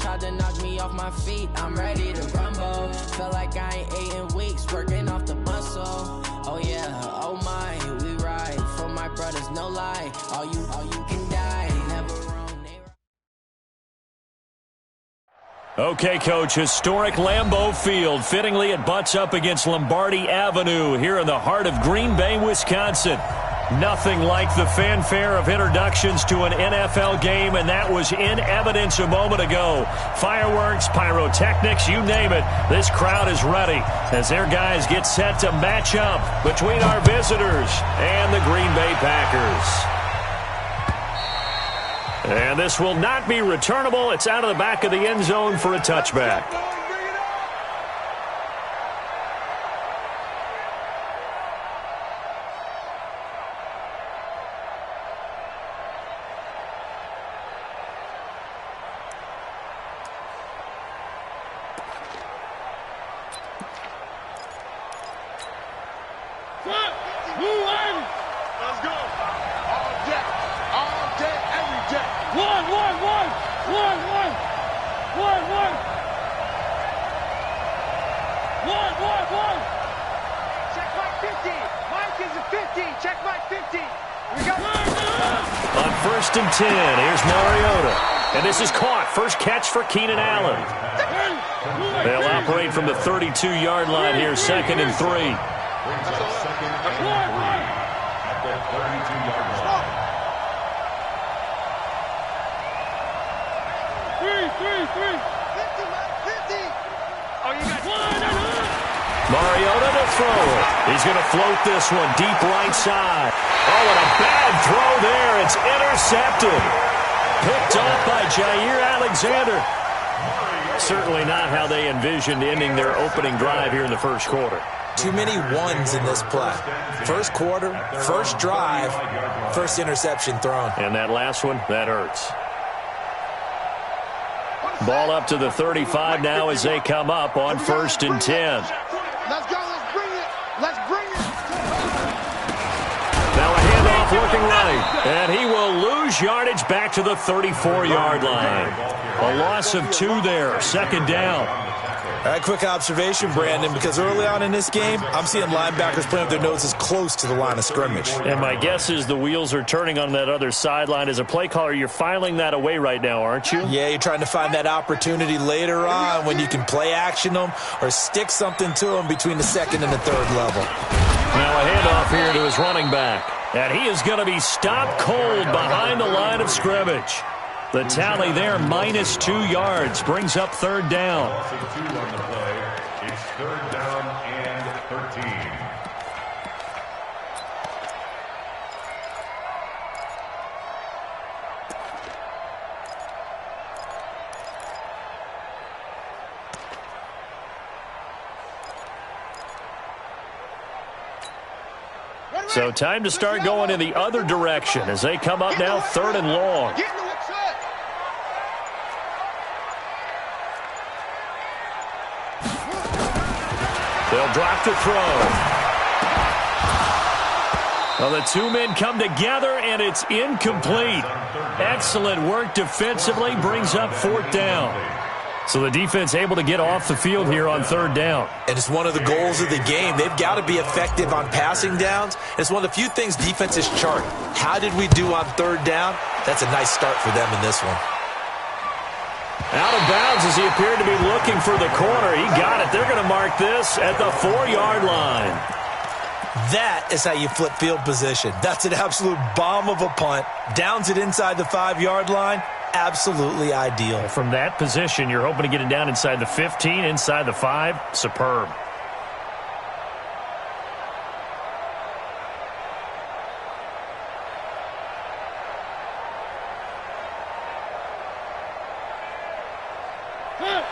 tried to knock me off my feet. I'm ready to rumble. Feel like I ain't ate in weeks, working off the muscle. Oh yeah, oh my, we ride for my brothers, no lie. All you can die, never wrong. Okay, Coach, historic Lambeau Field. Fittingly, it butts up against Lombardi Avenue here in the heart of Green Bay, Wisconsin. Nothing like the fanfare of introductions to an NFL game, and that was in evidence a moment ago. Fireworks, pyrotechnics, you name it. This crowd is ready as their guys get set to match up between our visitors and the Green Bay Packers. And this will not be returnable. It's out of the back of the end zone for a touchback. On 1st and 10, here's Mariota. And this is caught. First catch for Keenan Allen. They'll operate from the 32-yard line here, 2nd and 3. Mariota to throw. He's going to float this one deep right side. Oh, and a bad throw there. It's intercepted. Picked off by Jair Alexander. Certainly not how they envisioned ending their opening drive here in the first quarter. Too many ones in this play. First quarter, first drive, first interception thrown. And that last one, that hurts. Ball up to the 35 now as they come up on 1st and 10. Let's go. Let's bring it. Let's bring it. Now a handoff looking right. And he will lose yardage back to the 34-yard line. A loss of 2 there. 2nd down. All right, quick observation, Brandon, because early on in this game, I'm seeing linebackers playing with their noses close to the line of scrimmage. And my guess is the wheels are turning on that other sideline. As a play caller, you're filing that away right now, aren't you? Yeah, you're trying to find that opportunity later on when you can play action them or stick something to them between the 2nd and the 3rd level. Now a handoff here to his running back. And he is going to be stopped cold behind the line of scrimmage. The tally there, minus 2 yards, brings up 3rd down. It's 3rd down and 13. So time to start going in the other direction as they come up now 3rd and long. They'll drop to throw. Well, the 2 men come together, and it's incomplete. Excellent work defensively, brings up 4th down. So the defense able to get off the field here on 3rd down. And it's one of the goals of the game. They've got to be effective on passing downs. It's one of the few things defenses chart. How did we do on 3rd down? That's a nice start for them in this one. Out of bounds as he appeared to be looking for the corner. He got it. They're going to mark this at the 4-yard line. That is how you flip field position. That's an absolute bomb of a punt. Downs it inside the 5-yard line. Absolutely ideal. From that position, you're hoping to get it down inside the 15, inside the 5. Superb.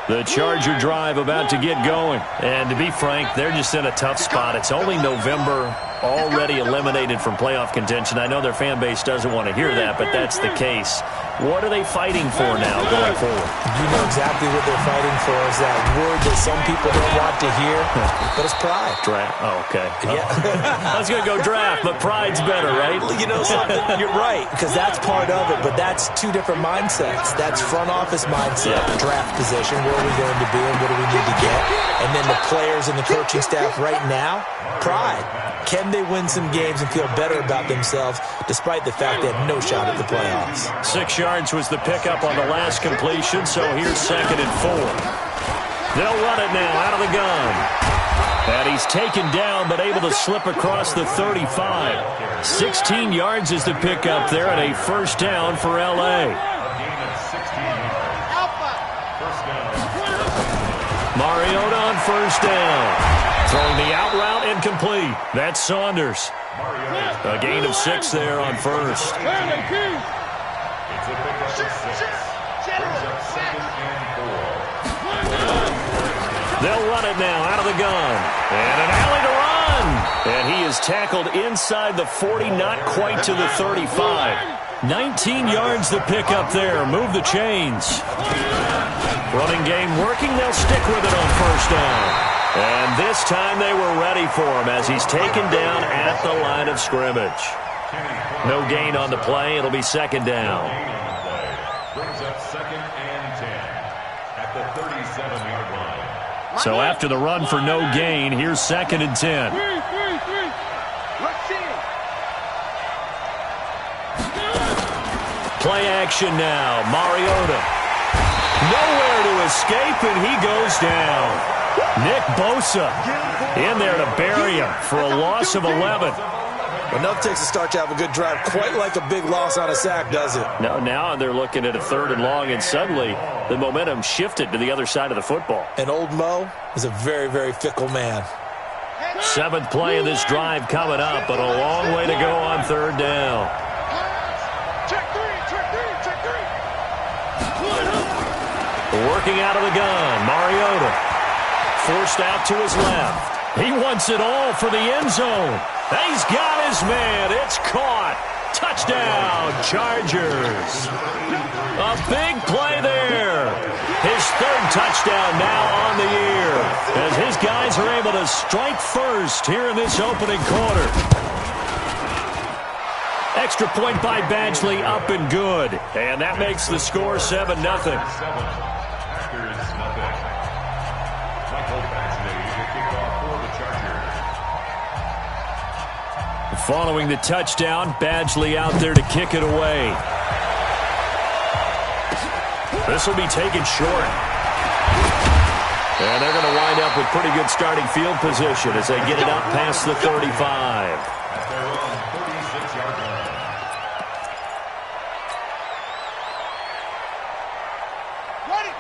The Charger drive about to get going. And to be frank, they're just in a tough spot. It's only November, already eliminated from playoff contention. I know their fan base doesn't want to hear that, but that's the case. What are they fighting for now going forward? You know exactly what they're fighting for. Is that word that some people don't want to hear, but it's pride. Draft. Oh, okay. Yeah. I was going to go draft, but pride's better, right? You know something? You're right, because that's part of it, but that's two different mindsets. That's front office mindset, draft position, where are we going to be and what do we need to get? And then the players and the coaching staff right now, pride. Can they win some games and feel better about themselves despite the fact they have no shot at the playoffs? 6 yards was the pickup on the last completion, so here's 2nd and 4. They'll run it now out of the gun. And he's taken down but able to slip across the 35. 16 yards is the pickup there and a first down for L.A. Mariota on first down. Throwing the out route incomplete. That's Saunders. A gain of 6 there on first. They'll run it now out of the gun. And an alley to run. And he is tackled inside the 40, not quite to the 35. 19 yards the pickup there. Move the chains. Running game working. They'll stick with it on first down. And this time they were ready for him as he's taken down at the line of scrimmage. No gain on the play. It'll be 2nd down. Brings up 2nd and 10 at the 37-yard line. So after the run for no gain, here's 2nd and 10. Play action now. Mariota. Nowhere to escape, and he goes down. Nick Bosa in there to bury him for a loss of 11. Enough takes to start to have a good drive. Quite like a big loss on a sack, does it? Now they're looking at a 3rd and long, and suddenly the momentum shifted to the other side of the football. And old Mo is a very, very fickle man. 7th play of this drive coming up, but a long way to go on 3rd down. Check three. Working out of the gun, Mariota. Forced out to his left. He wants it all for the end zone. He's got his man. It's caught. Touchdown, Chargers. A big play there. His 3rd touchdown now on the year as his guys are able to strike first here in this opening quarter. Extra point by Badgley, up and good. And that makes the score 7-0. Following the touchdown, Badgley out there to kick it away. This will be taken short. And they're going to wind up with pretty good starting field position as they get it up past the 35.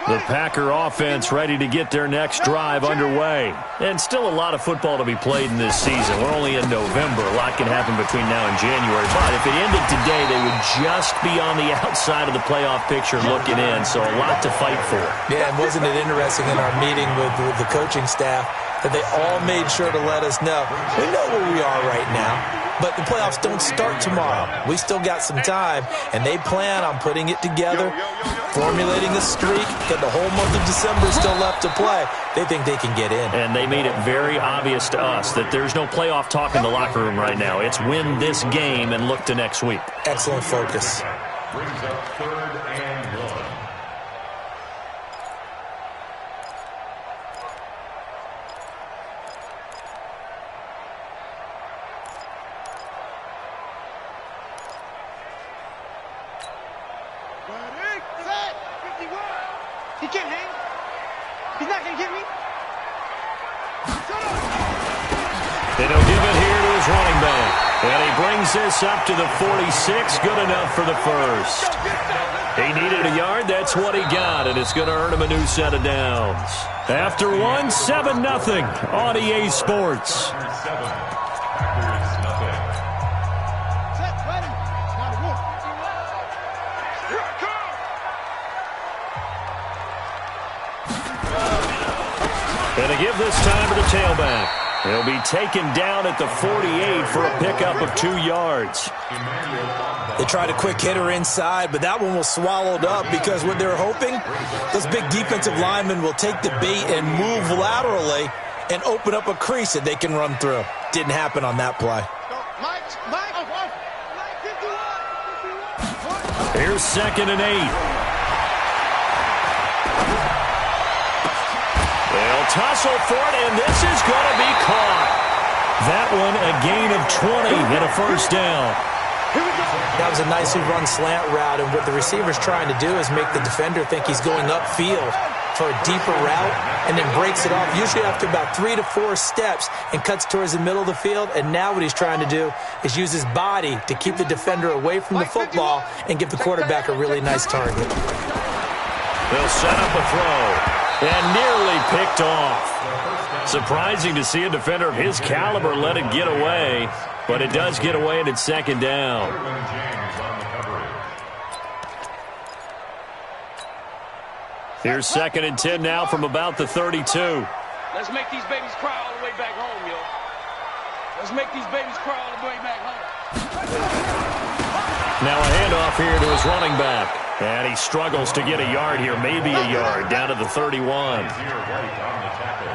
The Packer offense ready to get their next drive underway. And still a lot of football to be played in this season. We're only in November. A lot can happen between now and January. But if it ended today, they would just be on the outside of the playoff picture looking in. So a lot to fight for. Yeah, and wasn't it interesting in our meeting with the coaching staff that they all made sure to let us know, we know where we are right now, but the playoffs don't start tomorrow. We still got some time, and they plan on putting it together, formulating a streak, got the whole month of December still left to play. They think they can get in. And they made it very obvious to us that there's no playoff talk in the locker room right now. It's win this game and look to next week. Excellent focus. Brings up 3rd and 1. He can't hang. He's not going to get me. And he'll give it here to his running back. And he brings this up to the 46. Good enough for the first. He needed a yard. That's what he got. And it's going to earn him a new set of downs. After one, 7-0 on EA Sports. And to give this time to the tailback. He'll be taken down at the 48 for a pickup of 2 yards. They tried a quick hitter inside, but that one was swallowed up because what they're hoping, those big defensive linemen will take the bait and move laterally and open up a crease that they can run through. Didn't happen on that play. Here's 2nd and 8. They'll tussle for it, and this is going to be caught. That one a gain of 20 and a first down. That was a nicely run slant route, and what the receiver's trying to do is make the defender think he's going upfield for a deeper route and then breaks it off, usually after about 3 to 4 steps, and cuts towards the middle of the field. And now what he's trying to do is use his body to keep the defender away from the football and give the quarterback a really nice target. They'll set up a throw and nearly picked off. Surprising to see a defender of his caliber let it get away, but it does get away and it's 2nd down. Here's 2nd and 10 now from about the 32. Let's make these babies cry all the way back home, yo. Let's make these babies cry all the way back home. Now a handoff here to his running back. And he struggles to get a yard here, maybe a yard, down to the 31.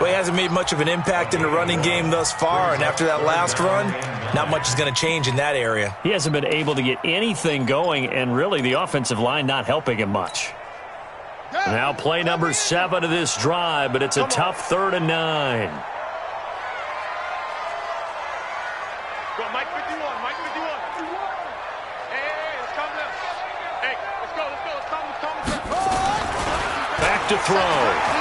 Well, he hasn't made much of an impact in the running game thus far, and after that last run, not much is going to change in that area. He hasn't been able to get anything going, and really the offensive line not helping him much. Now play number 7 of this drive, but it's a tough 3rd and 9. Go, Mike 51, Mike 51. Hey, let's come down. Hey, let's go. Back to throw.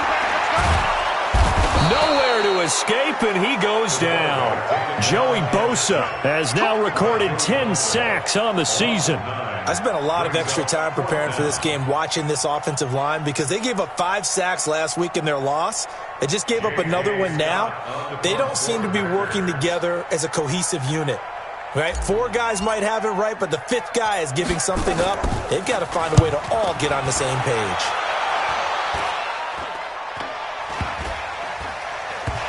Nowhere to escape, and he goes down. Joey Bosa has now recorded 10 sacks on the season. I spent a lot of extra time preparing for this game, watching this offensive line, because they gave up 5 sacks last week in their loss. They just gave up another one now. They don't seem to be working together as a cohesive unit. Right? 4 guys might have it right, but the 5th guy is giving something up. They've got to find a way to all get on the same page.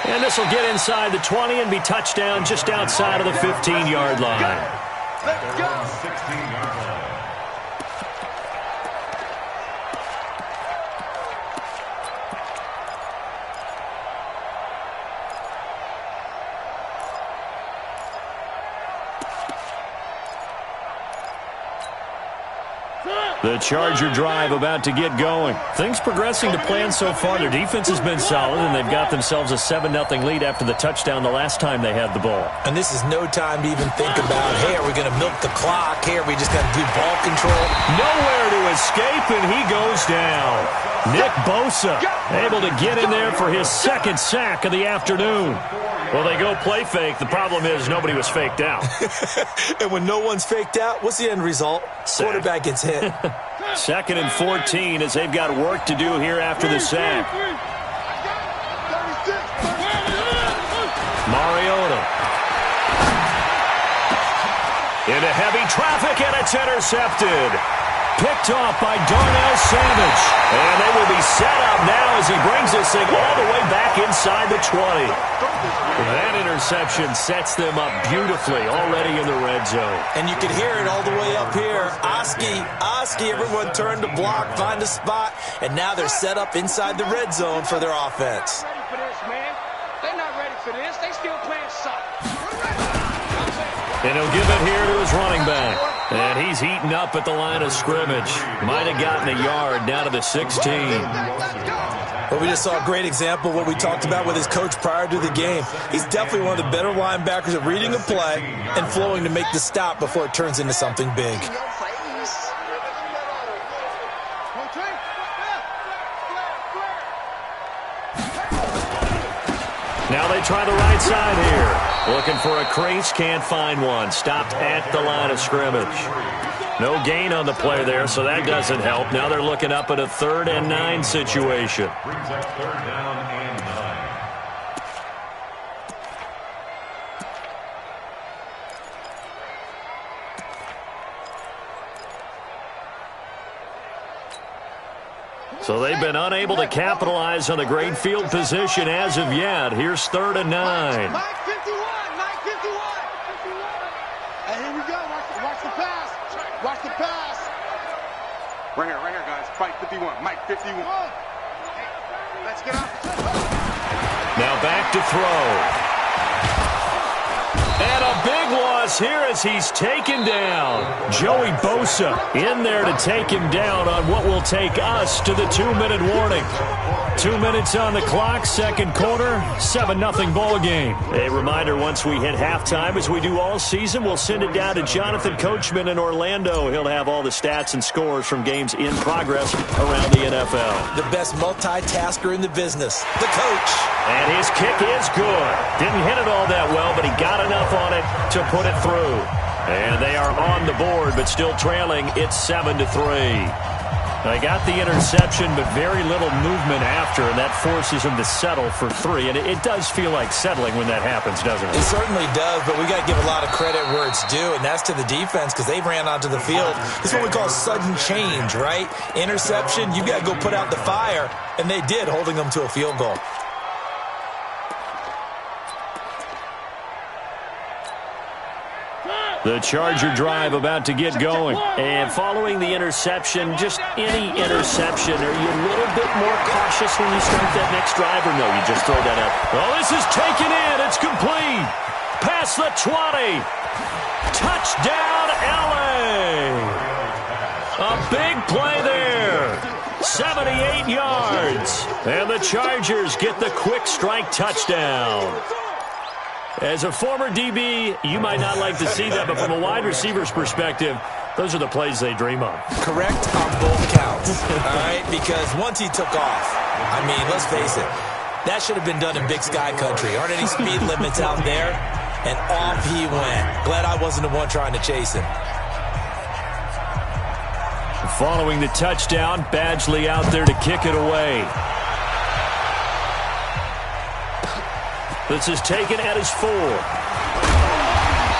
And this will get inside the 20 and be touchdown just outside of the 15-yard line. Let's go. 16-yard line. The Charger drive about to get going. Things progressing to plan so far. Their defense has been solid, and they've got themselves a 7-0 lead after the touchdown the last time they had the ball. And this is no time to even think about, hey, are we going to milk the clock? Hey, are we just going to do ball control? Nowhere to escape, and he goes down. Nick Bosa able to get in there for his 2nd sack of the afternoon. Well, they go play fake. The problem is nobody was faked out. And when no one's faked out, what's the end result? Sack. Quarterback gets hit. 2nd and 14 as they've got work to do here after the sack. Mariota. Into heavy traffic, and it's intercepted. Picked off by Darnell Savage. And they will be set up now as he brings this thing all the way back inside the 20. That interception sets them up beautifully already in the red zone. And you can hear it all the way up here. Oski, everyone turned to block, find a spot, and now they're set up inside the red zone for their offense. Ready for this, man. They're not ready for this. They still playing soccer. And he'll give it here to his running back. And he's heating up at the line of scrimmage. Might have gotten a yard down to the 16. Well, we just saw a great example of what we talked about with his coach prior to the game. He's definitely one of the better linebackers at reading a play and flowing to make the stop before it turns into something big. Now they try the right side here. Looking for a crease, can't find one. Stopped at the line of scrimmage. No gain on the play there, so that doesn't help. Now they're looking up at a 3rd and 9 situation. Brings up 3rd down and 9. So they've been unable to capitalize on the great field position as of yet. Here's 3rd and 9. Mike 51. And here we go. Watch the pass. Watch the pass. Right here, guys. Mike 51. Mike 51. Let's get up. Now back to throw. And a big loss here as he's taken down. Joey Bosa in there to take him down on what will take us to the 2-minute warning. 2 minutes on the clock, second quarter, 7-0 ball game. A reminder, once we hit halftime, as we do all season, we'll send it down to Jonathan Coachman in Orlando. He'll have all the stats and scores from games in progress around the NFL. The best multitasker in the business, the coach. And his kick is good. Didn't hit it all that well, but he got enough on it to put it through. And they are on the board, but still trailing. It's 7-3. They got the interception, but very little movement after, and that forces them to settle for 3. And it does feel like settling when that happens, doesn't it? It certainly does, but we got to give a lot of credit where it's due, and that's to the defense because they ran onto the field. This is what we call sudden change, right? Interception, you got to go put out the fire, and they did, holding them to a field goal. The Charger drive about to get going. And following the interception, just any interception, are you a little bit more cautious when you start that next drive, or no, you just throw that up? Well, this is taken in. It's complete. Past the 20. Touchdown, L.A. A big play there. 78 yards. And the Chargers get the quick strike touchdown. As a former DB, you might not like to see that, but from a wide receiver's perspective, those are the plays they dream of. Correct on both counts, all right? Because once he took off, I mean, let's face it, that should have been done in Big Sky Country. Aren't any speed limits out there? And off he went. Glad I wasn't the one trying to chase him. Following the touchdown, Badgley out there to kick it away. This is taken at his 4.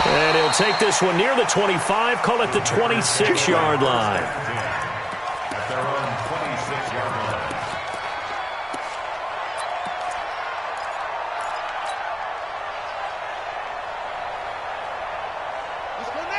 And he'll take this one near the 25, call it the 26-yard line. At their own 26-yard line.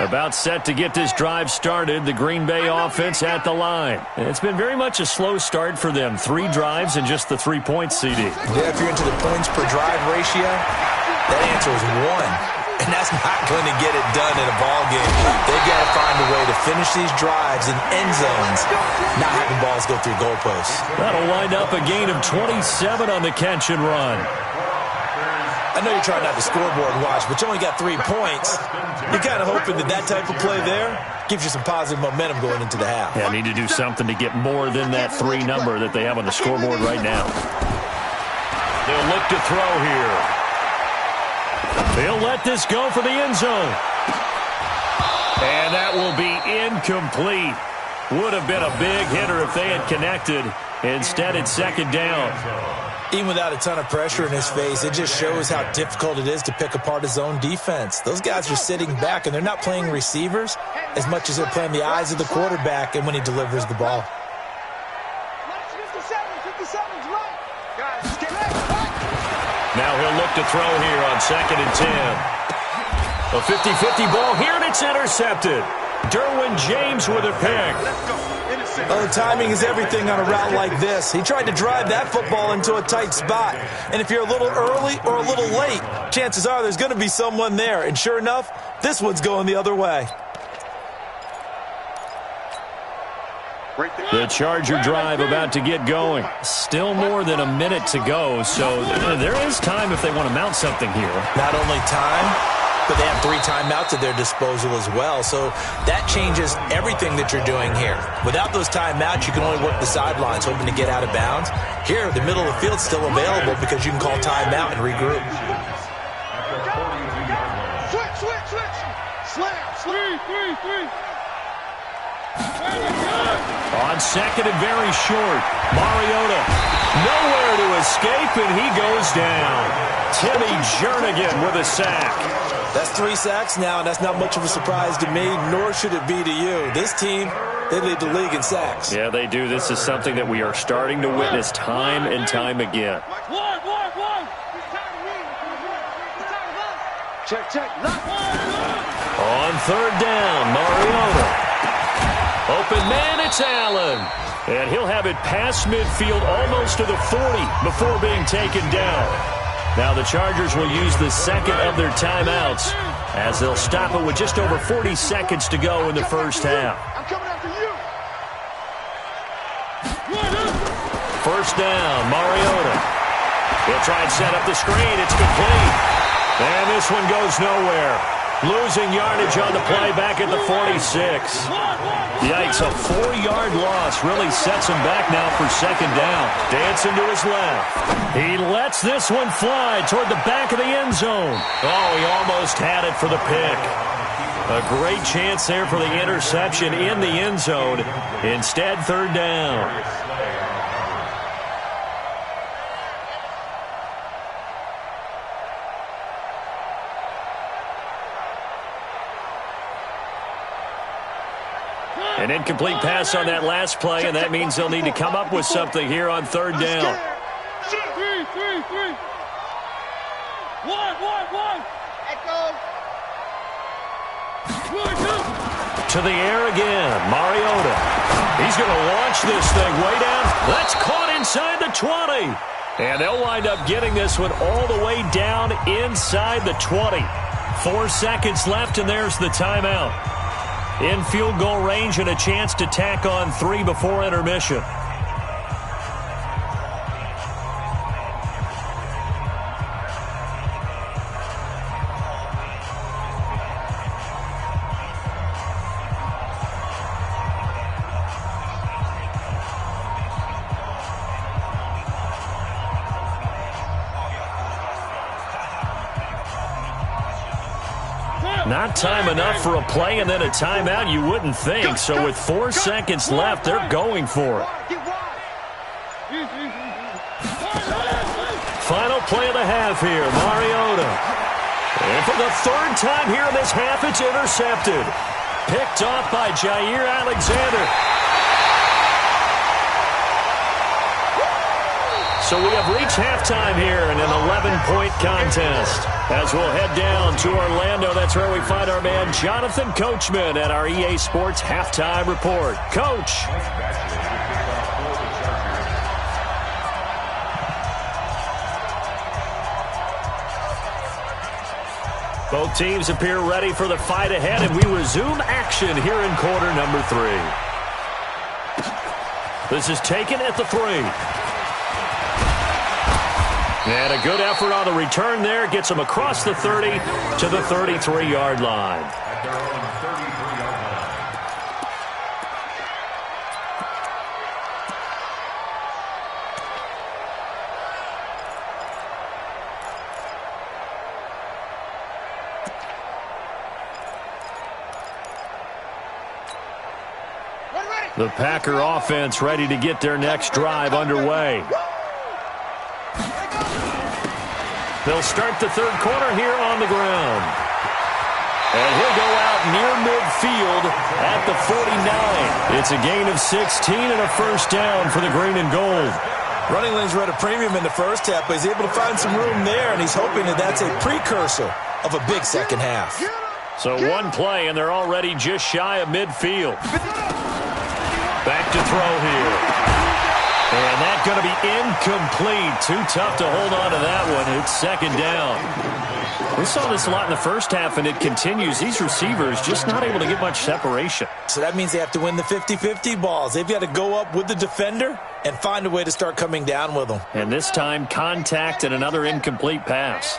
About set to get this drive started, the Green Bay offense at the line. And it's been very much a slow start for them. 3 drives and just the 3 points, CD. Yeah, if you're into the points per drive ratio, that answer is 1. And that's not going to get it done in a ball game. They've got to find a way to finish these drives in end zones, not having balls go through goalposts. That'll wind up a gain of 27 on the catch and run. I know you're trying not to scoreboard watch, but you only got 3 points. You're kind of hoping that that type of play there gives you some positive momentum going into the half. Yeah, need to do something to get more than that 3 number that they have on the scoreboard right now. They'll look to throw here. They'll let this go for the end zone. And that will be incomplete. Would have been a big hitter if they had connected. Instead, it's second down. Even without a ton of pressure in his face, it just shows how difficult it is to pick apart his own defense. Those guys are sitting back, and they're not playing receivers as much as they're playing the eyes of the quarterback and when he delivers the ball. Now he'll look to throw here on 2nd and 10. A 50-50 ball here, and it's intercepted. Derwin James with a pick. Oh, timing is everything on a route like this. He tried to drive that football into a tight spot. And if you're a little early or a little late, chances are there's going to be someone there. And sure enough, this one's going the other way. The Charger drive about to get going. Still more than a minute to go, so there is time if they want to mount something here. Not only time, but they have 3 timeouts at their disposal as well. So that changes everything that you're doing here. Without those timeouts, you can only work the sidelines, hoping to get out of bounds. Here, the middle of the field's still available because you can call timeout and regroup. Switch. Slam. 3. On 2nd and very short, Mariota nowhere to escape, and he goes down. Timmy Jernigan with a sack. That's 3 sacks now, and that's not much of a surprise to me, nor should it be to you. This team, they lead the league in sacks. Yeah, they do. This is something that we are starting to witness time and time again. Check. On third down, Mariota. Open man, it's Allen. And he'll have it past midfield almost to the 40 before being taken down. Now the Chargers will use the second of their timeouts as they'll stop it with just over 40 seconds to go in the first half. I'm coming after you. First down, Mariota. He'll try and set up the screen. It's complete. And this one goes nowhere. Losing yardage on the play back at the 46. Yikes, a 4-yard loss really sets him back now for second down. Dancing to his left. He lets this one fly toward the back of the end zone. Oh, he almost had it for the pick. A great chance there for the interception in the end zone. Instead, third down. An incomplete pass on that last play, and that means they'll need to come up with something here on third down. 3. One. To the air again, Mariota. He's going to launch this thing way down. That's caught inside the 20. And they'll wind up getting this one all the way down inside the 20. 4 seconds left, and there's the timeout. In field goal range and a chance to tack on 3 before intermission. Not time enough for a play and then a timeout, you wouldn't think. So with 4 seconds left, they're going for it. Final play of the half here, Mariota. And for the 3rd time here in this half, it's intercepted. Picked off by Jair Alexander. So we have reached halftime here in an 11-point contest. As we'll head down to Orlando, that's where we find our man Jonathan Coachman at our EA Sports Halftime Report. Coach. Both teams appear ready for the fight ahead, and we resume action here in quarter number 3. This is taken at the 3. And a good effort on the return there. Gets him across the 30 to the 33-yard line. At their own 33-yard line. The Packer offense ready to get their next drive underway. They'll start the 3rd quarter here on the ground. And he'll go out near midfield at the 49. It's a gain of 16 and a first down for the green and gold. Running lanes were at a premium in the first half, but he's able to find some room there, and he's hoping that that's a precursor of a big second half. So one play, and they're already just shy of midfield. Back to throw here. And that's going to be incomplete. Too tough to hold on to that one. It's second down. We saw this a lot in the first half, and it continues. These receivers just not able to get much separation. So that means they have to win the 50-50 balls. They've got to go up with the defender and find a way to start coming down with them. And this time, contact and another incomplete pass.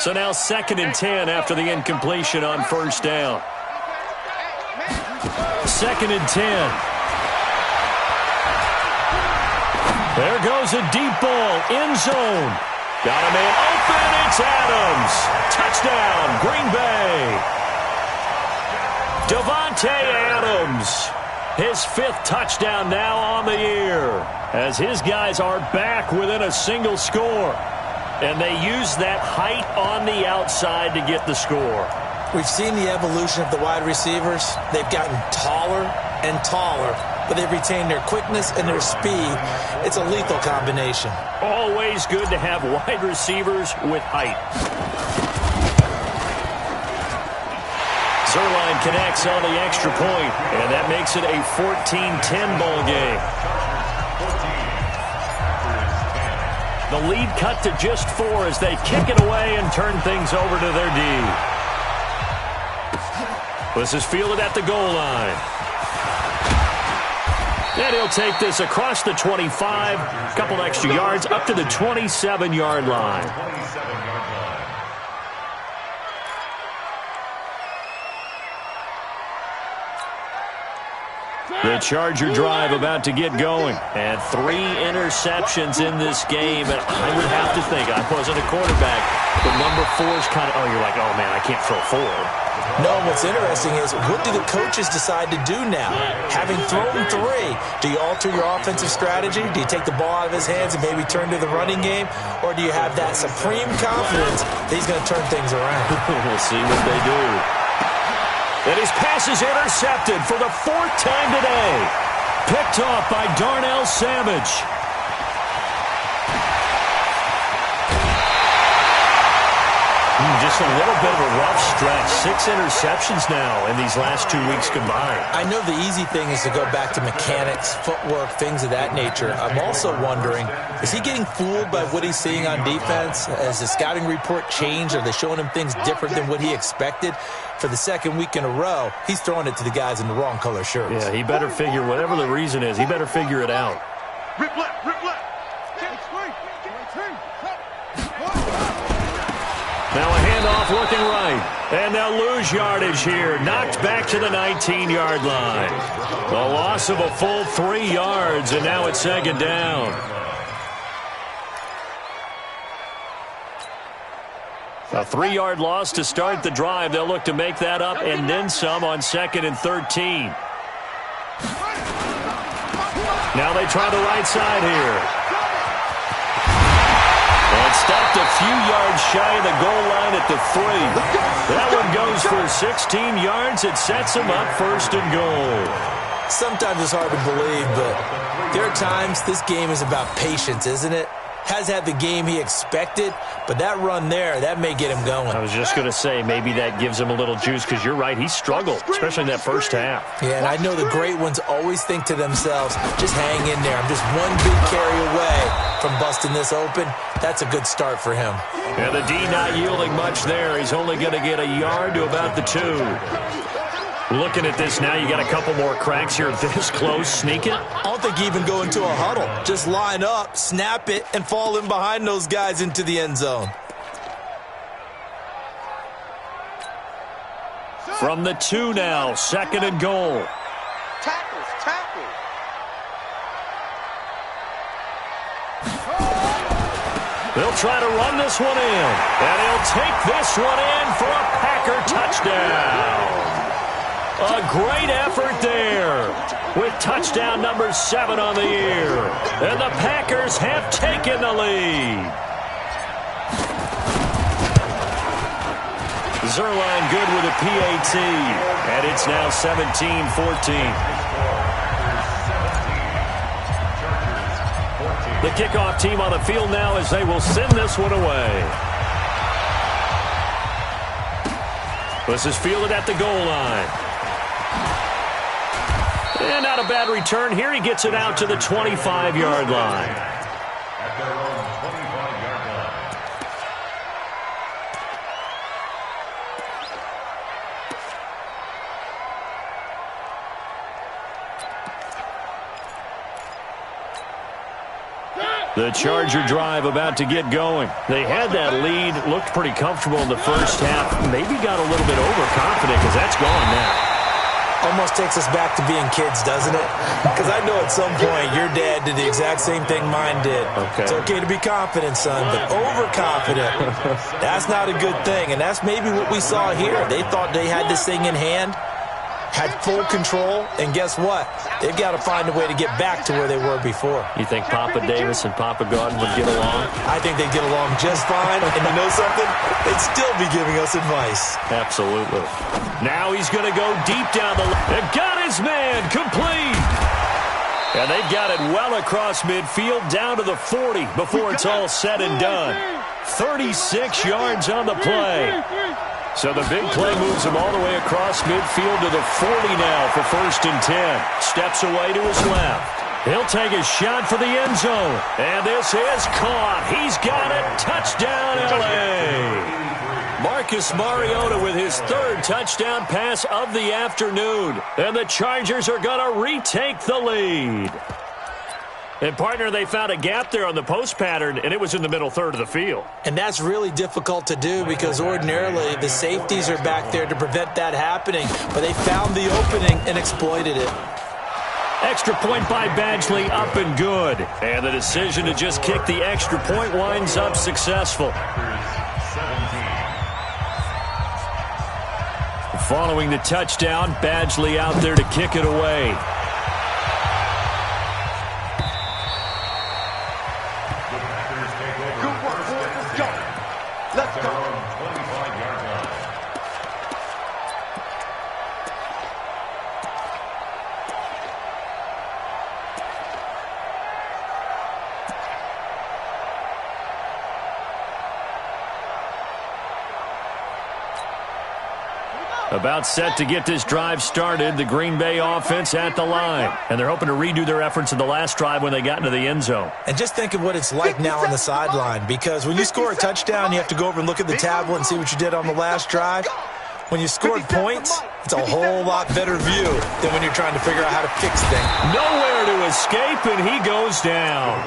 So now 2nd and 10 after the incompletion on first down. 2nd and 10. There goes a deep ball, end zone. Got a man open, it's Adams. Touchdown, Green Bay. Davante Adams His 5th touchdown now on the year, as his guys are back within a single score. And they use that height on the outside to get the score. We've seen the evolution of the wide receivers. They've gotten taller and taller, but they've retained their quickness and their speed. It's a lethal combination. Always good to have wide receivers with height. Zerline connects on the extra point, and that makes it a 14-10 ball game. The lead cut to just 4 as they kick it away and turn things over to their D. This is fielded at the goal line. And he'll take this across the 25, a couple extra yards, up to the 27-yard line. The Charger drive about to get going. And 3 interceptions in this game. And I would have to think, I wasn't a quarterback, but number 4 is kind of, you're like, oh, man, I can't throw 4. No, what's interesting is, what do the coaches decide to do now? Having thrown 3, do you alter your offensive strategy? Do you take the ball out of his hands and maybe turn to the running game? Or do you have that supreme confidence that he's going to turn things around? We'll see what they do. And his pass is intercepted for the 4th time today. Picked off by Darnell Savage. Just a little bit of a rough stretch. 6 interceptions now in these last 2 weeks combined. I know the easy thing is to go back to mechanics, footwork, things of that nature. I'm also wondering, is he getting fooled by what he's seeing on defense? Has the scouting report changed? Are they showing him things different than what he expected? For the 2nd week in a row, he's throwing it to the guys in the wrong color shirts. Yeah, he better figure, whatever the reason is, he better figure it out. Rip left, rip left. Now a handoff looking right. And they'll lose yardage here. Knocked back to the 19-yard line. A loss of a full 3 yards, and now it's 2nd down. A 3-yard loss to start the drive. They'll look to make that up and then some on 2nd and 13. Now they try the right side here. And stopped a few yards shy of the goal line at the 3. That one goes for 16 yards. It sets him up 1st and goal. Sometimes it's hard to believe, but there are times this game is about patience, isn't it? Has had the game he expected, but that run there, that may get him going. I was just going to say, maybe that gives him a little juice, because you're right, he struggled, especially in that first half. Yeah, and I know the great ones always think to themselves, just hang in there. I'm just one big carry away from busting this open. That's a good start for him. And the D not yielding much there. He's only going to get a yard to about the 2. Looking at this now, you got a couple more cracks here this close. Sneak it. I don't think even go into a huddle. Just line up, snap it, and fall in behind those guys into the end zone. From the 2 now, 2nd and goal. Tackles, tackles. They'll try to run this one in. And he'll take this one in for a Packer touchdown. A great effort there with touchdown number 7 on the year. And the Packers have taken the lead. Zerline good with a PAT. And it's now 17-14. The kickoff team on the field now as they will send this one away. This is fielded at the goal line. And not a bad return here. He gets it out to the 25-yard line. At their own 25-yard line. The Charger drive about to get going. They had that lead, looked pretty comfortable in the first half. Maybe got a little bit overconfident because that's gone now. Almost takes us back to being kids, doesn't it? Because I know at some point your dad did the exact same thing mine did. Okay. It's okay to be confident, son, but overconfident, that's not a good thing. And that's maybe what we saw here. They thought they had this thing in hand. had full control, and guess what? They've got to find a way to get back to where they were before. You think Papa Davis and Papa Godwin would get along? I think they'd get along just fine, and you know something? They'd still be giving us advice. Absolutely. Now he's going to go deep down the line. They've got his man complete. And they've got it well across midfield down to the 40 before it's all said and done. 36 yards on the play. So the big play moves him all the way across midfield to the 40 now for 1st and 10. Steps away to his left. He'll take a shot for the end zone. And this is caught. He's got it. Touchdown, L.A. Marcus Mariota with his 3rd touchdown pass of the afternoon. And the Chargers are going to retake the lead. And, partner, they found a gap there on the post pattern, and it was in the middle third of the field. And that's really difficult to do because ordinarily the safeties are back there to prevent that happening. But they found the opening and exploited it. Extra point by Badgley, up and good. And the decision to just kick the extra point winds up successful. Following the touchdown, Badgley out there to kick it away. Let's go. About set to get this drive started, the Green Bay offense at the line. And they're hoping to redo their efforts in the last drive when they got into the end zone. And just think of what it's like now on the sideline, because when you score a touchdown, you have to go over and look at the tablet and see what you did on the last drive. When you scored points, it's a whole lot better view than when you're trying to figure out how to fix things. Nowhere to escape, and he goes down.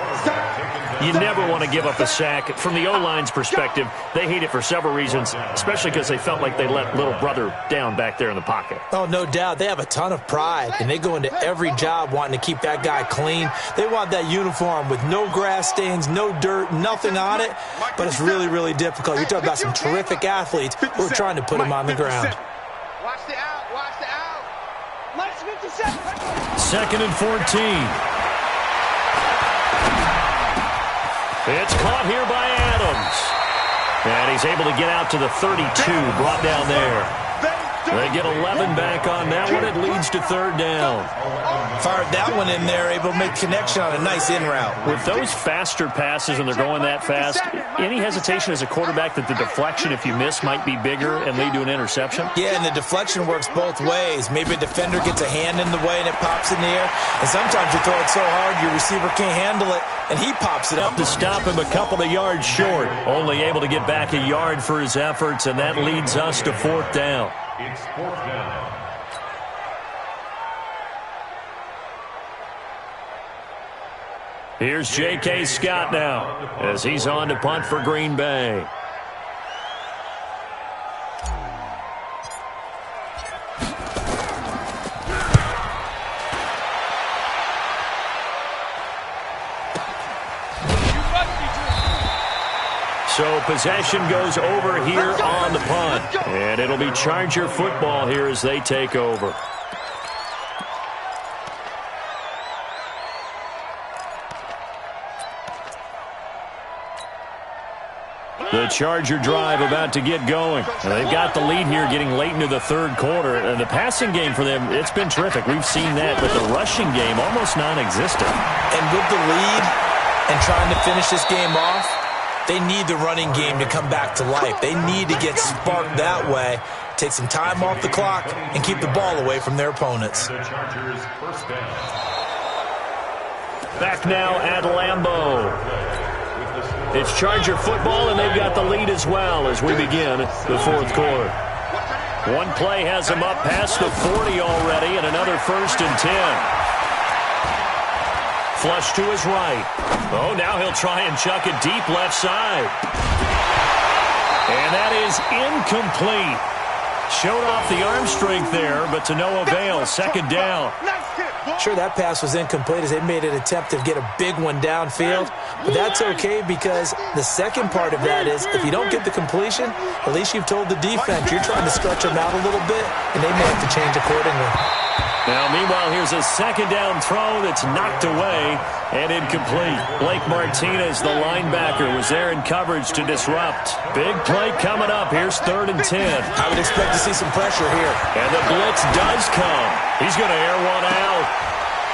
You never want to give up a sack. From the O-line's perspective, they hate it for several reasons, especially because they felt like they let little brother down back there in the pocket. Oh, no doubt. They have a ton of pride, and they go into every job wanting to keep that guy clean. They want that uniform with no grass stains, no dirt, nothing on it, but it's really, really difficult. You're talking about some terrific athletes who are trying to put him on the ground. Watch the out, watch the out. Minus 57. 2nd and 14. It's caught here by Adams. And he's able to get out to the 32, brought down there. They get 11 back on that one. It leads to 3rd down. Fired that one in there, able to make connection on a nice in route. With those faster passes and they're going that fast, any hesitation as a quarterback that the deflection, if you miss, might be bigger and lead to an interception? Yeah, and the deflection works both ways. Maybe a defender gets a hand in the way and it pops in the air. And sometimes you throw it so hard your receiver can't handle it, and he pops it up. To stop him a couple of yards short. Only able to get back a yard for his efforts, and that leads us to 4th down. It's 4th down. Here's J.K. Scott now as he's on to punt for Green Bay. So possession goes over here on the punt. And it'll be Charger football here as they take over. The Charger drive about to get going. And they've got the lead here getting late into the 3rd quarter. And the passing game for them, it's been terrific. We've seen that. But the rushing game, almost non-existent. And with the lead and trying to finish this game off, they need the running game to come back to life. They need to get sparked that way, take some time off the clock, and keep the ball away from their opponents. The Chargers' 1st down. Back now at Lambeau. It's Charger football, and they've got the lead as well as we begin the 4th quarter. One play has them up past the 40 already, and another 1st and 10. Flush to his right. Oh, now he'll try and chuck it deep left side. And that is incomplete. Showed off the arm strength there, but to no avail. 2nd down. Sure, that pass was incomplete as they made an attempt to get a big one downfield, but that's okay because the second part of that is if you don't get the completion, at least you've told the defense you're trying to stretch them out a little bit, and they may have to change accordingly. Now, meanwhile, here's a second down throw that's knocked away and incomplete. Blake Martinez, the linebacker, was there in coverage to disrupt. Big play coming up. Here's 3rd and 10. I would expect to see some pressure here. And the blitz does come. He's going to air one out.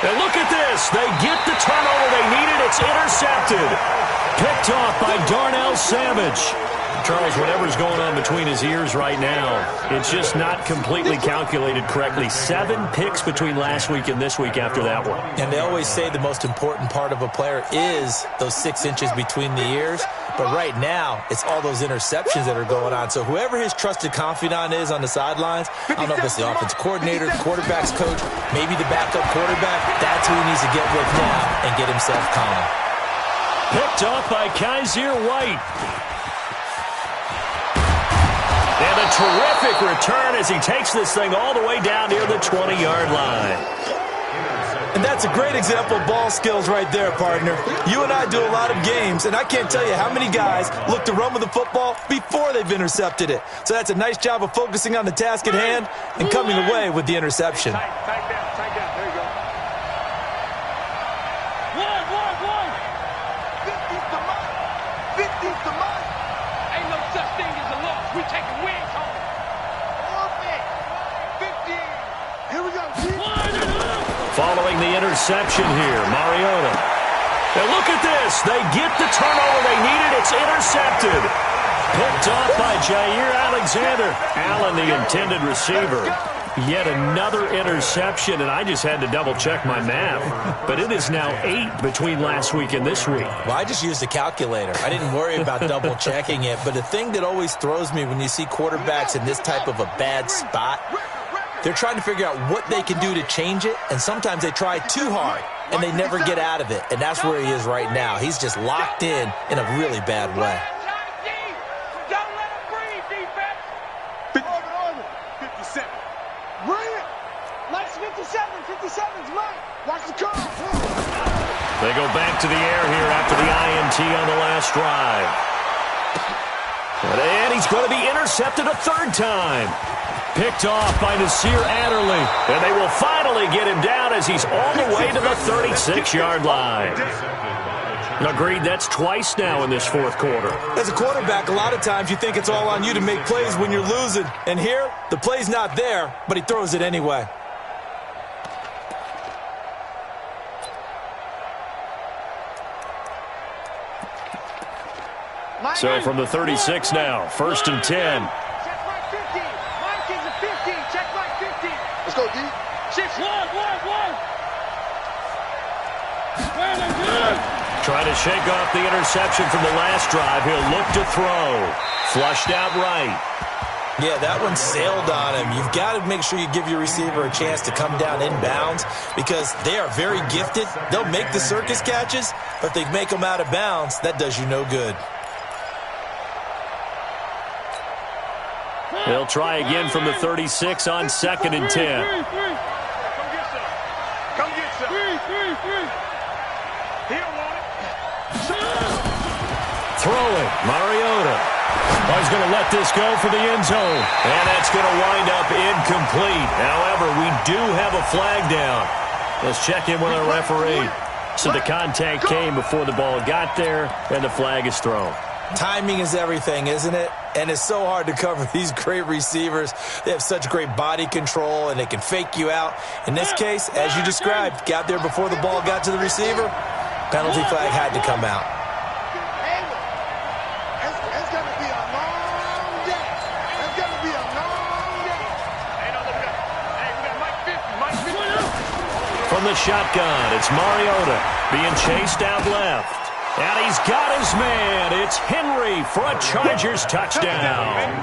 And look at this. They get the turnover they needed. It's intercepted. Picked off by Darnell Savage. Charles, whatever's going on between his ears right now, it's just not completely calculated correctly. 7 picks between last week and this week after that one. And they always say the most important part of a player is those 6 inches between the ears. But right now, it's all those interceptions that are going on. So whoever his trusted confidant is on the sidelines, I don't know if it's the offensive coordinator, the quarterback's coach, maybe the backup quarterback, that's who he needs to get with now and get himself calm. Picked off by Kaiser White. And a terrific return as he takes this thing all the way down near the 20-yard line. And that's a great example of ball skills right there, partner. You and I do a lot of games, and I can't tell you how many guys look to run with the football before they've intercepted it. So that's a nice job of focusing on the task at hand and coming away with the interception. Tight down. There you go. 50's the mark. 50's the mark. Ain't no such thing as a loss. We taking wins home. 50. Here we go. Following the interception here, Mariota. And look at this. They get the turnover they needed. It's intercepted. Picked off by Jair Alexander. Allen, the intended receiver. Yet another interception, and I just had to double-check my math. But it is now 8 between last week and this week. Well, I just used a calculator. I didn't worry about double-checking it. But the thing that always throws me when you see quarterbacks in this type of a bad spot, they're trying to figure out what they can do to change it, and sometimes they try too hard, and they never get out of it. And that's where he is right now. He's just locked in a really bad way. Don't let him breathe, defense. 57. Bring it. Nice 57's mine. Watch the car. They go back to the air here after the INT on the last drive. And he's going to be intercepted a 3rd time. Picked off by Nasir Adderley. And they will finally get him down as he's all the way to the 36-yard line. Agreed, that's twice now in this 4th quarter. As a quarterback, a lot of times you think it's all on you to make plays when you're losing. And here, the play's not there, but he throws it anyway. So from the 36 now, 1st and 10. Let's go, D. 6-1. Trying to shake off the interception from the last drive. He'll look to throw. Flushed out right. Yeah, that one sailed on him. You've got to make sure you give your receiver a chance to come down inbounds because they are very gifted. They'll make the circus catches, but if they make them out of bounds, that does you no good. They'll try again from the 36 on 2nd and 10. Come get some. He don't want it. Throwing, Mariota. Oh, he's going to let this go for the end zone. And that's going to wind up incomplete. However, we do have a flag down. Let's check in with our referee. So the contact came before the ball got there, and the flag is thrown. Timing is everything, isn't it? And it's so hard to cover these great receivers. They have such great body control, and they can fake you out. In this case, as you described, got there before the ball got to the receiver. Penalty flag had to come out. It's going to be a long day. It's going to be a long day. Hey, no, look at that. Hey, we got Mike 50. From the shotgun, it's Mariota being chased out left. And he's got his man. It's Henry for a Chargers touchdown.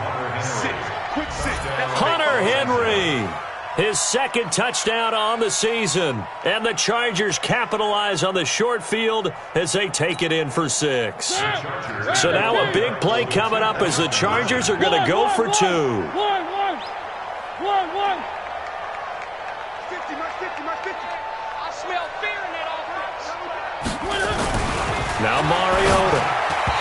Hunter Henry, his 2nd touchdown on the season. And the Chargers capitalize on the short field as they take it in for 6. So now a big play coming up as the Chargers are going to go for 2. 1. 50, Mike 50.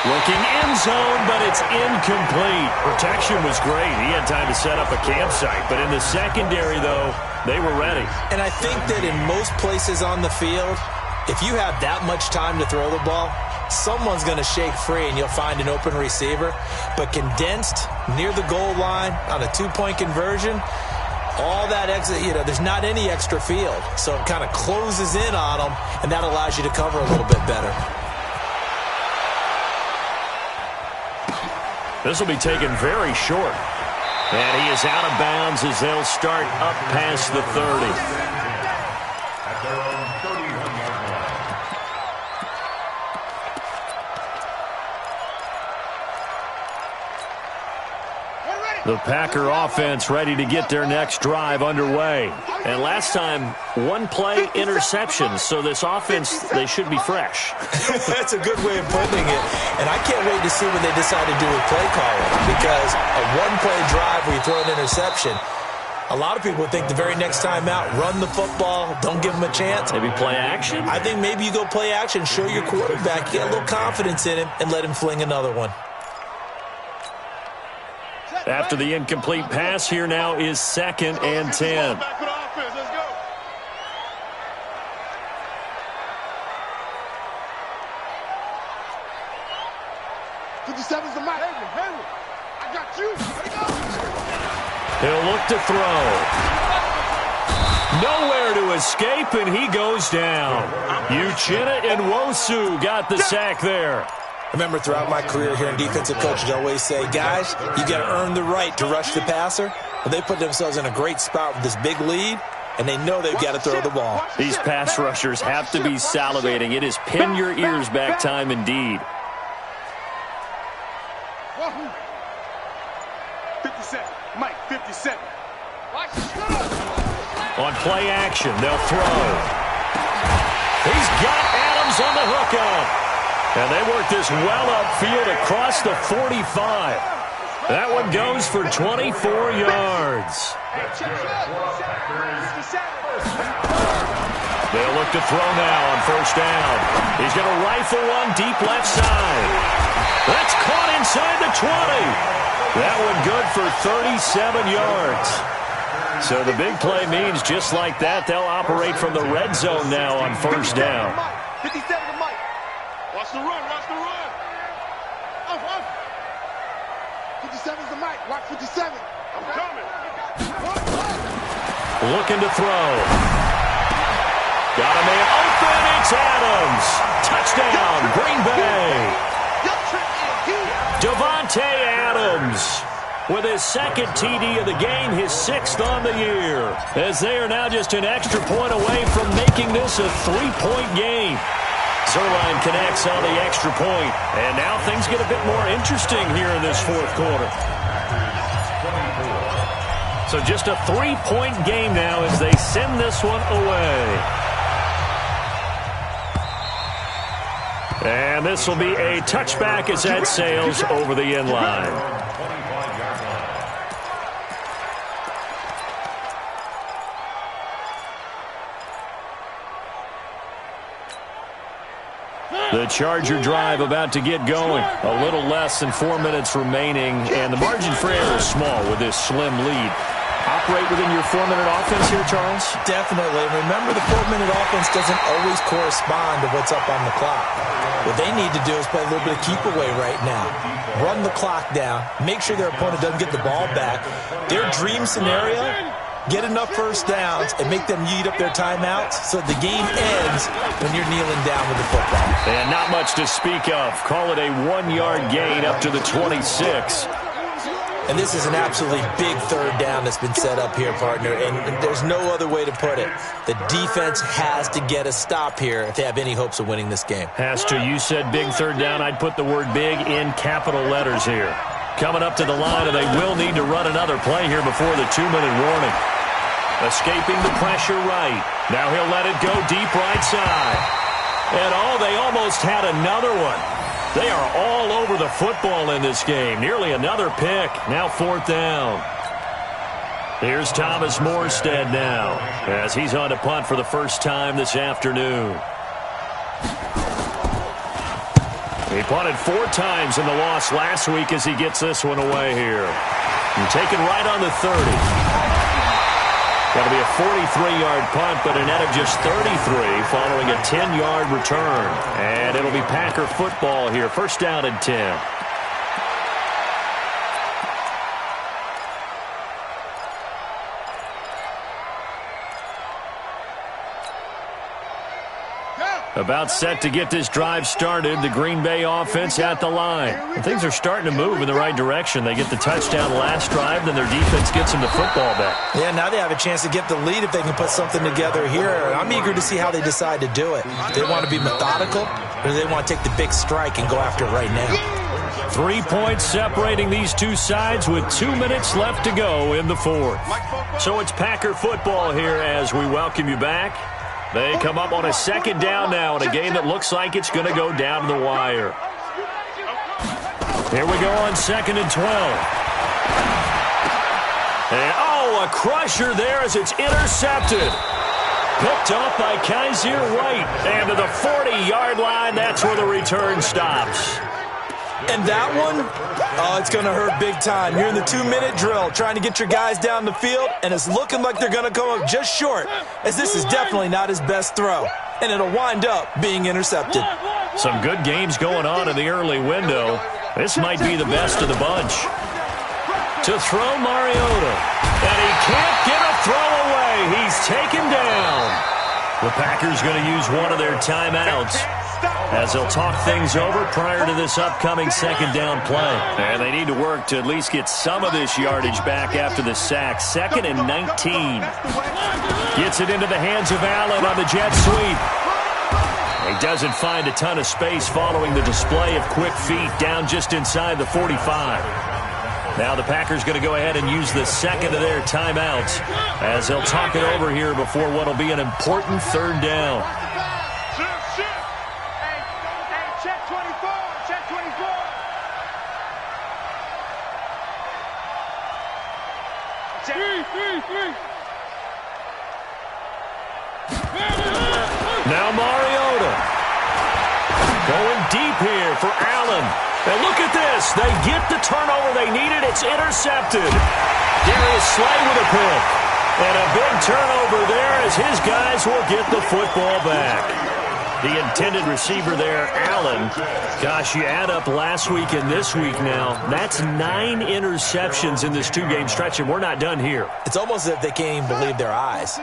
Looking end zone, but it's incomplete. Protection was great. He had time to set up a campsite. But in the secondary, though, they were ready. And I think that in most places on the field, if you have that much time to throw the ball, someone's going to shake free and you'll find an open receiver. But condensed near the goal line on a two-point conversion, all that exit, there's not any extra field. So it kind of closes in on them, and that allows you to cover a little bit better. This will be taken very short. And he is out of bounds as they'll start up past the 30. At their own 31-yard line. The Packer offense ready to get their next drive underway. And last time, one-play interception, so this offense, they should be fresh. That's a good way of putting it. And I can't wait to see what they decide to do with play calling, because a one-play drive where you throw an interception, a lot of people think the very next time out, run the football, don't give them a chance. Maybe play action? I think maybe you go play action, show your quarterback, get a little confidence in him, and let him fling another one. After the incomplete pass, here now is 2nd and 10. Back for the offense. Let's go. The mic. I got you. He'll look to throw. Nowhere to escape, and he goes down. Uchenna and Nwosu got the sack there. Remember, throughout my career here in defensive coaching, I always say, guys, you got to earn the right to rush the passer. But they put themselves in a great spot with this big lead, and they know they've got to throw the ball. These pass rushers have to be salivating. It is pin your ears back time indeed. 57. Mike, 57. On play action, they'll throw. He's got Adams on the hookup. And they work this well upfield across the 45. That one goes for 24 yards. They'll look to throw now on first down. He's going to rifle one deep left side. That's caught inside the 20. That one good for 37 yards. So the big play means just like that, they'll operate from the red zone now on first down. 57 to Mike. Watch the run. Watch the run. Up. 57's the Mike. Watch 57. I'm coming. Looking to throw. Got a man open. It's Adams. Touchdown, Green Bay. Davante Adams with his second TD of the game, his 6th on the year, as they are now just an extra point away from making this a 3-point game. Zerline connects on the extra point, and now things get a bit more interesting here in this fourth quarter. So just a 3-point game now as they send this one away. And this will be a touchback as that sails over the end line. The Charger drive about to get going. A little less than 4 minutes remaining, and the margin for error is small with this slim lead. Operate within your 4-minute offense here, Charles? Definitely. Remember, the 4-minute offense doesn't always correspond to what's up on the clock. What they need to do is play a little bit of keep away right now. Run the clock down. Make sure their opponent doesn't get the ball back. Their dream scenario, get enough first downs and make them eat up their timeouts so the game ends when you're kneeling down with the football. And not much to speak of. Call it a 1-yard gain up to the 26. And this is an absolutely big third down that's been set up here, partner, and there's no other way to put it. The defense has to get a stop here if they have any hopes of winning this game. Has to. You said big third down. I'd put the word big in capital letters here. Coming up to the line, and they will need to run another play here before the 2-minute warning. Escaping the pressure right. Now he'll let it go deep right side. And they almost had another one. They are all over the football in this game. Nearly another pick. Now 4th down. Here's Thomas Morstead now as he's on to punt for the first time this afternoon. He punted 4 times in the loss last week as he gets this one away here. And taken right on the 30. That'll be a 43-yard punt, but a net of just 33 following a 10-yard return. And it'll be Packer football here. First down and 10. About set to get this drive started. The Green Bay offense at the line. And things are starting to move in the right direction. They get the touchdown last drive, then their defense gets them the football back. Yeah, now they have a chance to get the lead if they can put something together here. I'm eager to see how they decide to do it. Do they want to be methodical, or do they want to take the big strike and go after it right now? 3 points separating these two sides with 2 minutes left to go in the fourth. So it's Packer football here as we welcome you back. They come up on a second down now in a game that looks like it's going to go down to the wire. Here we go on 2nd and 12. And, a crusher there as it's intercepted. Picked up by Kaiser White. And to the 40-yard line, that's where the return stops. And that one, it's going to hurt big time. You're in the 2-minute drill trying to get your guys down the field, and it's looking like they're going to come up just short, as this is definitely not his best throw. And it'll wind up being intercepted. Some good games going on in the early window. This might be the best of the bunch. To throw Mariota. And he can't get a throw away. He's taken down. The Packers going to use one of their timeouts as they'll talk things over prior to this upcoming second down play. And they need to work to at least get some of this yardage back after the sack. 2nd and 19. Gets it into the hands of Allen on the jet sweep. He doesn't find a ton of space following the display of quick feet down just inside the 45. Now the Packers going to go ahead and use the second of their timeouts as they'll talk it over here before what will be an important third down. Now Mariota. Going deep here for Allen. And look at this. They get the turnover they needed. It's intercepted. Darius Slay with a pick. And a big turnover there as his guys will get the football back. The intended receiver there, Allen. Gosh, you add up last week and this week now. That's 9 interceptions in this 2-game stretch, and we're not done here. It's almost as if they can't even believe their eyes.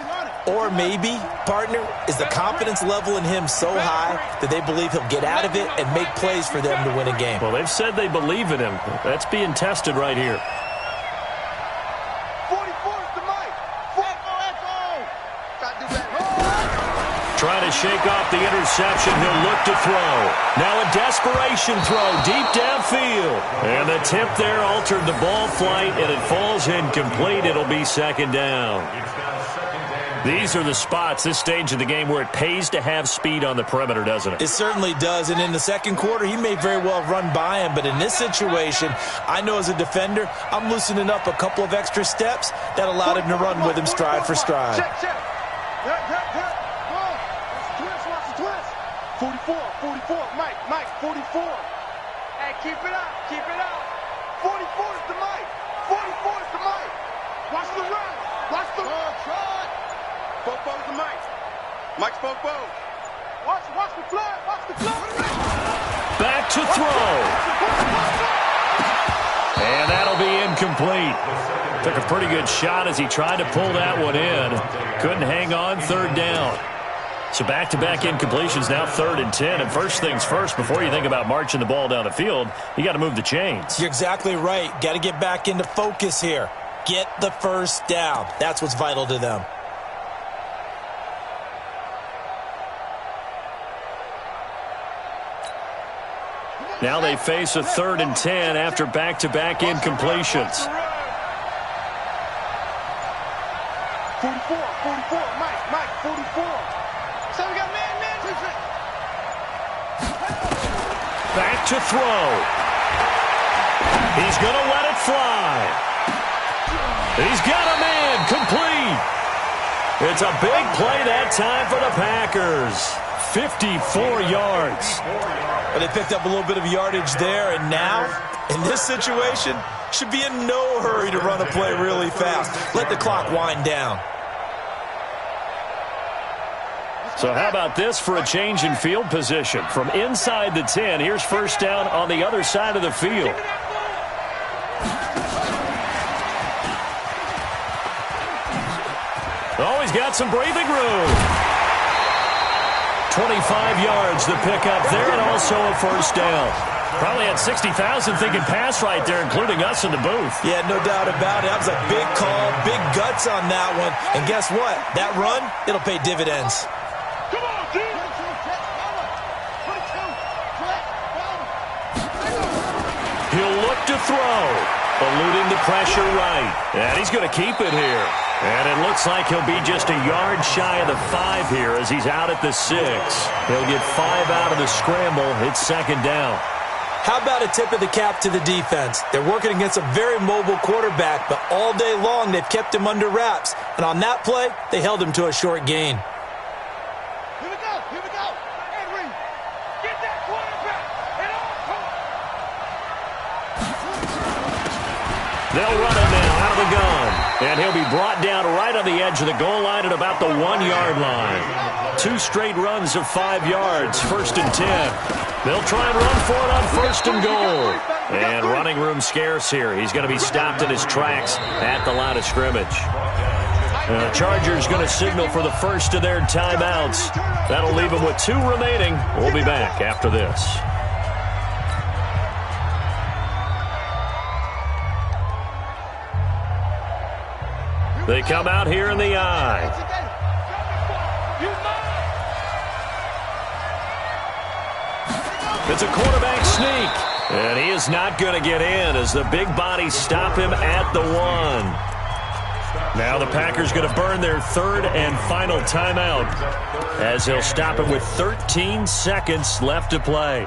Or maybe, partner, is the confidence level in him so high that they believe he'll get out of it and make plays for them to win a game. Well, they've said they believe in him. That's being tested right here. 44's the mic. Trying to shake off the interception. He'll look to throw. Now a desperation throw deep downfield. And the tip there altered the ball flight, and it falls incomplete. It'll be second down. These are the spots, this stage of the game, where it pays to have speed on the perimeter, doesn't it? It certainly does, and in the second quarter, he may very well run by him, but in this situation, I know as a defender, I'm loosening up a couple of extra steps that allowed him to run with him stride for stride. Check. Watch the twist. 44, Mike, 44. Hey, keep it up. 44's the mic. Watch the run. Watch the run. Bobo's the mic. Mike's Bobo. Watch the flood. Back to throw. And that'll be incomplete. Took a pretty good shot as he tried to pull that one in. Couldn't hang on, third down. So back-to-back incompletions, now 3rd and 10. And first things first, before you think about marching the ball down the field, you got to move the chains. You're exactly right. Got to get back into focus here. Get the first down. That's what's vital to them. Now they face a 3rd and 10 after back-to-back incompletions. 44, Mike, 44. So we got man. Back to throw. He's going to let it fly. He's got a man, complete. It's a big play that time for the Packers. 54 yards. Well, they picked up a little bit of yardage there, and now, in this situation, should be in no hurry to run a play really fast. Let the clock wind down. So how about this for a change in field position? From inside the 10, here's first down on the other side of the field. Oh, he's got some breathing room. 25 yards the pickup there, and also a first down. Probably had 60,000 thinking pass right there, including us in the booth. Yeah, no doubt about it. That was a big call, big guts on that one. And guess what? That run, it'll pay dividends. He'll look to throw, eluding the pressure right. And he's going to keep it here. And it looks like he'll be just a yard shy of the 5 here as he's out at the 6. He'll get 5 out of the scramble. It's second down. How about a tip of the cap to the defense? They're working against a very mobile quarterback, but all day long they've kept him under wraps. And on that play, they held him to a short gain. Here we go, Henry. Get that quarterback at all costs. They'll run him now out of the gun. And he'll be brought down right on the edge of the goal line at about the 1-yard line. 2 straight runs of 5 yards, first and 10. They'll try and run for it on first and goal. And running room scarce here. He's going to be stopped in his tracks at the line of scrimmage. The Chargers going to signal for the first of their timeouts. That'll leave them with 2 remaining. We'll be back after this. They come out here in the eye. It's a quarterback sneak. And he is not going to get in as the big bodies stop him at the 1. Now the Packers going to burn their 3rd and final timeout as they'll stop him with 13 seconds left to play.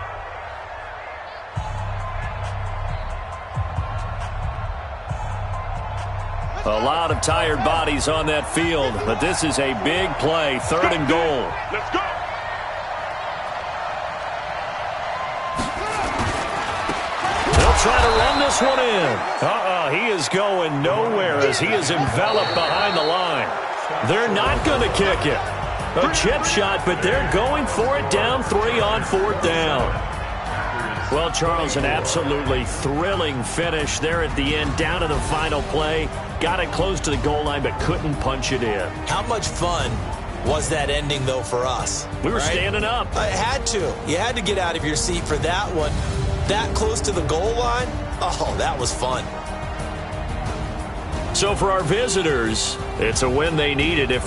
A lot of tired bodies on that field, but this is a big play, 3rd and goal. Let's go. They'll try to run this one in. He is going nowhere as he is enveloped behind the line. They're not going to kick it. A chip shot, but they're going for it down 3 on 4th down. Well, Charles, an absolutely thrilling finish there at the end, down to the final play. Got it close to the goal line, but couldn't punch it in. How much fun was that ending, though, for us? We were standing up. I had to. You had to get out of your seat for that one. That close to the goal line? Oh, that was fun. So for our visitors, it's a win they needed. If